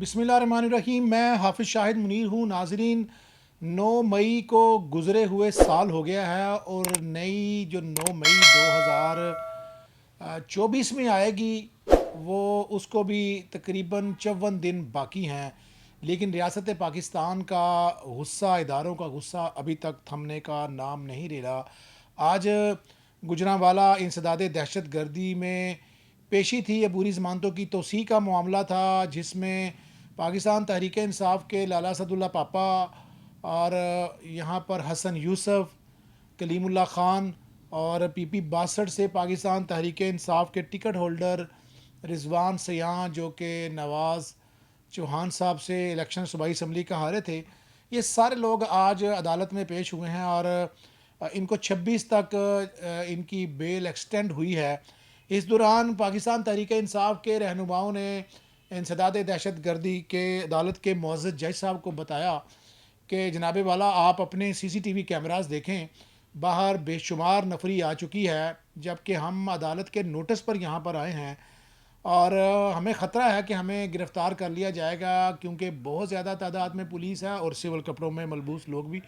बिस्मिल्लाहिर्रहमानिर्रहीम। मैं हाफिज़ शाहिद मुनीर हूँ। नाज़रीन, 9 मई को गुज़रे हुए साल हो गया है और नई जो 9 मई 2024 में आएगी वो उसको भी तकरीबन 54 दिन बाकी हैं। लेकिन रियासत पाकिस्तान का गुस्सा, इदारों का गुस्सा अभी तक थमने का नाम नहीं ले रहा। आज गुजरांवाला इंसदाद दहशत गर्दी में पेशी थी। अबूरी ज़मानतों की तोसी का मामला था जिसमें पाकिस्तान तहरीक इंसाफ के लाला सदुल्ला पापा और यहाँ पर हसन यूसुफ, कलीमुल्ला ख़ान और पीपी 62 से पाकिस्तान तहरीक इंसाफ के टिकट होल्डर रिजवान सयां, जो कि नवाज़ चौहान साहब से इलेक्शन सूबाई असम्बली का हारे थे, ये सारे लोग आज अदालत में पेश हुए हैं और इनको 26 तक इनकी बेल एक्सटेंड हुई है। इस दौरान पाकिस्तान तहरीक इंसाफ के रहनुमाओं ने इंसदाद दहशत गर्दी के अदालत के मुअज़्ज़ज़ जज साहब को बताया कि जनाब वाला, आप अपने CCTV कैमरास देखें, बाहर बेशुमार नफरी आ चुकी है, जबकि हम अदालत के नोटिस पर यहाँ पर आए हैं और हमें ख़तरा है कि हमें गिरफ़्तार कर लिया जाएगा, क्योंकि बहुत ज़्यादा तादाद में पुलिस है और सिविल कपड़ों में मलबूस लोग भी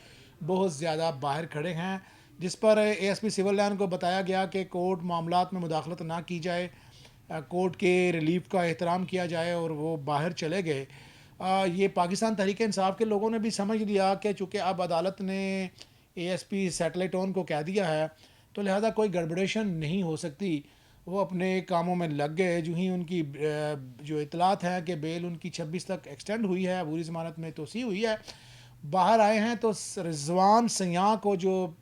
बहुत ज़्यादा बाहर खड़े हैं। जिस पर ASP सिविल लाइन को बताया गया कि कोर्ट मामलात में मुदाखलत ना की जाए, कोर्ट के रिलीफ का एहतराम किया जाए, और वो बाहर चले गए। ये पाकिस्तान तहरीक इंसाफ के लोगों ने भी समझ लिया कि चूँकि अब अदालत ने ASP सैटेलाइट ऑन को कह दिया है तो लिहाजा कोई गड़बड़ेशन नहीं हो सकती। वो अपने कामों में लग गए। जो ही उनकी जो इतलात है कि बेल उनकी 26 तक एक्सटेंड हुई है, अबूरी ज़मानत में तोसी हुई है, बाहर आए हैं तो रिजवान सयां को, जो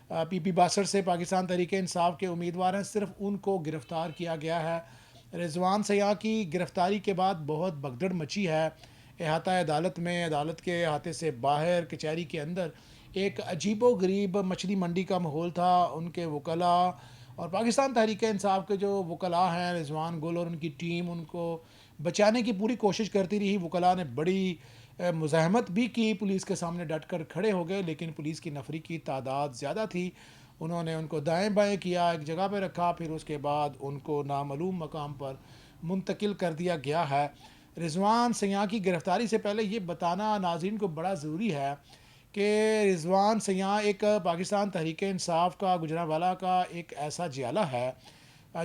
PP 62 से पाकिस्तान तहरीक इंसाफ के उम्मीदवार हैं, सिर्फ उनको गिरफ़्तार किया गया है। रिजवान सयां की गिरफ़्तारी के बाद बहुत भगदड़ मची है अहाता अदालत में। अदालत के अहाते से बाहर कचहरी के अंदर एक अजीबो गरीब मछली मंडी का माहौल था। उनके वकला और पाकिस्तान तहरीक इंसाफ के जो वकला हैं, रिजवान गुल और उनकी टीम, उनको बचाने की पूरी कोशिश करती रही। वकला ने बड़ी मुज़ाहमत भी की, पुलिस के सामने डट कर खड़े हो गए, लेकिन पुलिस की नफरी की तादाद ज़्यादा थी। उन्होंने उनको दाएं बाएं किया, एक जगह पर रखा, फिर उसके बाद उनको नामालूम मकाम पर मुंतकिल कर दिया गया है। रिजवान सयां की गिरफ़्तारी से पहले ये बताना नाज़रीन को बड़ा ज़रूरी है कि रिजवान सयां एक पाकिस्तान तहरीक इंसाफ का, गुजरांवाला का एक ऐसा जियाला है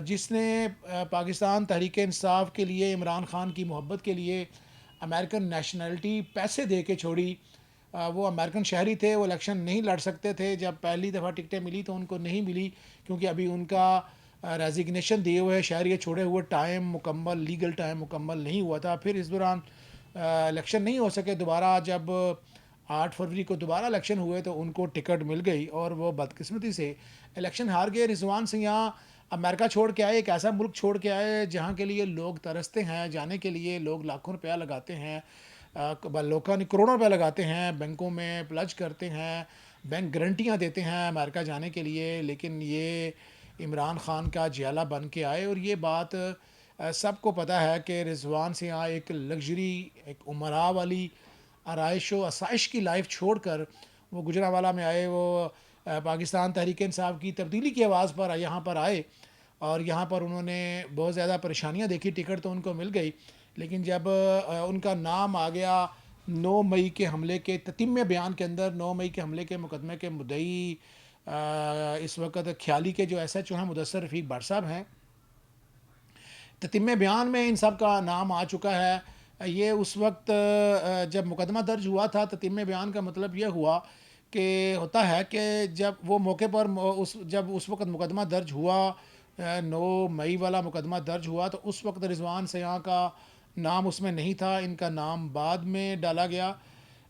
जिसने पाकिस्तान तहरीक इंसाफ के लिए, इमरान ख़ान की मोहब्बत के लिए अमेरिकन नेशनलिटी पैसे दे के छोड़ी। वो अमेरिकन शहरी थे, वो इलेक्शन नहीं लड़ सकते थे। जब पहली दफ़ा टिकटें मिली तो उनको नहीं मिली, क्योंकि अभी उनका रेजिग्नेशन दिए हुए, शहरियत छोड़े हुए टाइम मुकम्मल, लीगल टाइम मुकम्मल नहीं हुआ था। फिर इस दौरान इलेक्शन नहीं हो सके। दोबारा जब 8 फरवरी को दोबारा इलेक्शन हुए तो उनको टिकट मिल गई और वो बदकिस्मती से इलेक्शन हार गए। रिजवान सिंह अमेरिका छोड़ के आए, एक ऐसा मुल्क छोड़ के आए जहाँ के लिए लोग तरसते हैं, जाने के लिए लोग लाखों रुपया लगाते हैं, लोगों ने करोड़ों रुपये लगाते हैं, बैंकों में प्लज करते हैं, बैंक गारंटियाँ देते हैं अमेरिका जाने के लिए, लेकिन ये इमरान ख़ान का जियाला बन के आए। और ये बात सबको पता है कि रिजवान सिंह एक लग्जरी, एक उमरा वाली आराइश व आसाइश की लाइफ छोड़कर वो गुजरांवाला में आए। वो पाकिस्तान तहरीक इंसाफ की तब्दीली की आवाज़ पर यहाँ पर आए और यहाँ पर उन्होंने बहुत ज़्यादा परेशानियाँ देखी। टिकट तो उनको मिल गई, लेकिन जब उनका नाम आ गया 9 मई के हमले के ततीम बयान के अंदर, 9 मई के हमले के मुकदमे के मुद्दई इस वक्त ख्याली के जो SHO हैं, मुदस्सर रफ़ीक भट्ट साहब हैं, ततीम बयान में इन सब का नाम आ चुका है। ये उस वक्त जब मुकदमा दर्ज हुआ था, ततीम बयान का मतलब ये हुआ कि होता है कि जब वो मौके पर जब उस वक्त मुकदमा दर्ज हुआ, 9 मई वाला मुकदमा दर्ज हुआ, तो उस वक्त रिजवान सयां का नाम उसमें नहीं था, इनका नाम बाद में डाला गया।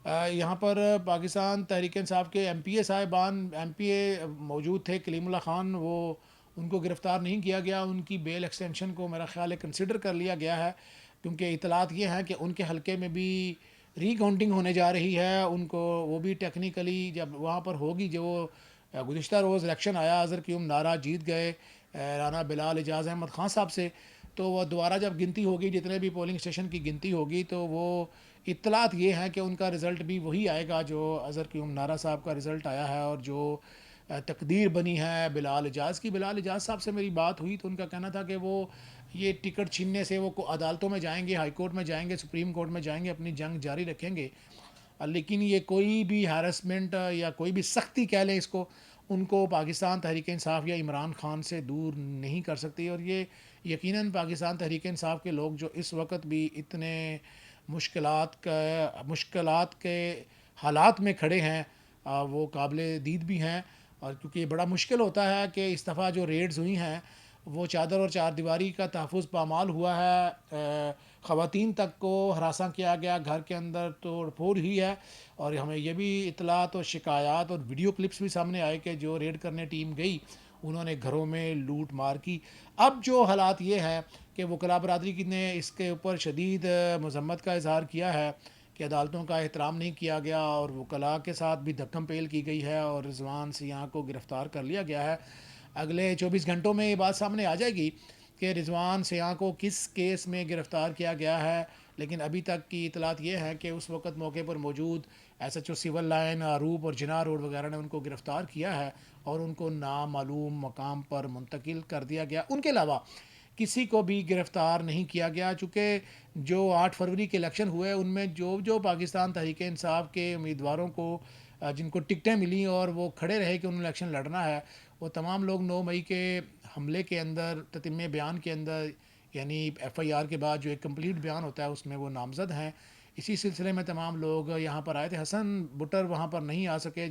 यहाँ पर पाकिस्तान तहरीक इंसाफ के MPA साहिबान, MPA मौजूद थे, कलीमुल्ला ख़ान, वो उनको गिरफ़्तार नहीं किया गया। उनकी बेल एक्सटेंशन को मेरा ख़्याल है कंसिडर कर लिया गया है, क्योंकि इतलात ये हैं कि उनके हलके में भी रीकाउंटिंग होने जा रही है। उनको वो भी टेक्निकली जब वहाँ पर होगी, जो गुज़िश्ता रोज़ इलेक्शन आया, अज़हर क़य्यूम नारा जीत गए राना बिलाल एजाज़ अहमद ख़ान साहब से, तो वह दोबारा जब गिनती होगी, जितने भी पोलिंग स्टेशन की गिनती होगी, तो वो इत्तलात ये हैं कि उनका रिज़ल्ट भी वही आएगा जो अज़हर क़य्यूम नारा साहब का रिज़ल्ट आया है और जो तकदीर बनी है बिलाल एजाज़ की। बिलाल एजाज़ साहब से मेरी बात हुई तो उनका कहना था कि वो یہ ٹکٹ چھیننے سے وہ عدالتوں میں جائیں گے، ہائی کورٹ میں جائیں گے، سپریم کورٹ میں جائیں گے، اپنی جنگ جاری رکھیں گے، لیکن یہ کوئی بھی ہیرسمنٹ یا کوئی بھی سختی کہہ لیں اس کو پاکستان تحریک انصاف یا عمران خان سے دور نہیں کر سکتی. اور یہ یقیناً پاکستان تحریک انصاف کے لوگ جو اس وقت بھی اتنے مشکلات کے حالات میں کھڑے ہیں، وہ قابل دید بھی ہیں. اور کیونکہ یہ بڑا مشکل ہوتا ہے کہ اس دفعہ جو ریڈز ہوئی ہیں وہ چادر اور چار دیواری کا تحفظ پامال ہوا ہے، خواتین تک کو ہراساں کیا گیا، گھر کے اندر توڑ پھوڑ ہوئی ہے. اور ہمیں یہ بھی اطلاعات اور شکایات اور ویڈیو کلپس بھی سامنے آئے کہ جو ریڈ کرنے ٹیم گئی انہوں نے گھروں میں لوٹ مار کی. اب جو حالات یہ ہیں کہ وکلاء برادری نے اس کے اوپر شدید مذمت کا اظہار کیا ہے کہ عدالتوں کا احترام نہیں کیا گیا اور وکلاء کے ساتھ بھی دھکم پیل کی گئی ہے اور رضوان سیاح کو گرفتار کر لیا گیا ہے. اگلے 24 گھنٹوں میں یہ بات سامنے آ جائے گی کہ رضوان سیاح کو کس کیس میں گرفتار کیا گیا ہے. لیکن ابھی تک کی اطلاعات یہ ہے کہ اس وقت موقع پر موجود S H O civil line, روپ اور جناح روڈ وغیرہ نے ان کو گرفتار کیا ہے اور ان کو نامعلوم مقام پر منتقل کر دیا گیا. ان کے علاوہ کسی کو بھی گرفتار نہیں کیا گیا، چونکہ جو 8 فروری کے الیکشن ہوئے ان میں جو پاکستان تحریک انصاف کے امیدواروں کو جن کو ٹکٹیں ملی اور وہ کھڑے رہے کہ انہوں نے الیکشن لڑنا ہے، وہ تمام لوگ 9 مئی کے حملے کے اندر تتمہ بیان کے اندر، یعنی ایف آئی آر کے بعد جو ایک کمپلیٹ بیان ہوتا ہے اس میں وہ نامزد ہیں. اسی سلسلے میں تمام لوگ یہاں پر آئے تھے. حسن بٹر وہاں پر نہیں آ سکے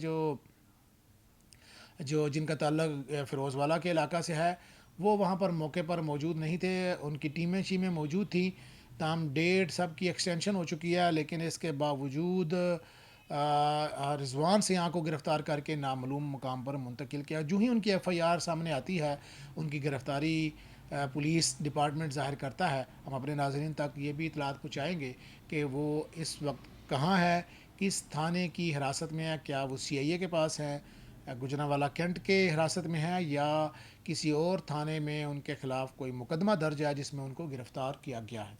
جو جن کا تعلق فیروز والا کے علاقہ سے ہے، وہ وہاں پر موقع پر موجود نہیں تھے. ان کی ٹیمیں موجود تھیں، تاہم ڈیٹ سب کی ایکسٹینشن ہو چکی ہے. لیکن اس کے باوجود رضوان سیاح کو گرفتار کر کے نامعلوم مقام پر منتقل کیا. جو ہی ان کی ایف آئی آر سامنے آتی ہے ان کی گرفتاری پولیس ڈپارٹمنٹ ظاہر کرتا ہے. ہم اپنے ناظرین تک یہ بھی اطلاعات پہنچائیں گے کہ وہ اس وقت کہاں ہے، کس تھانے کی حراست میں ہے، کیا وہ سی آئی اے کے پاس ہے، گجرانوالہ کینٹ کے حراست میں ہے، یا کسی اور تھانے میں ان کے خلاف کوئی مقدمہ درج ہے جس میں ان کو گرفتار کیا گیا ہے.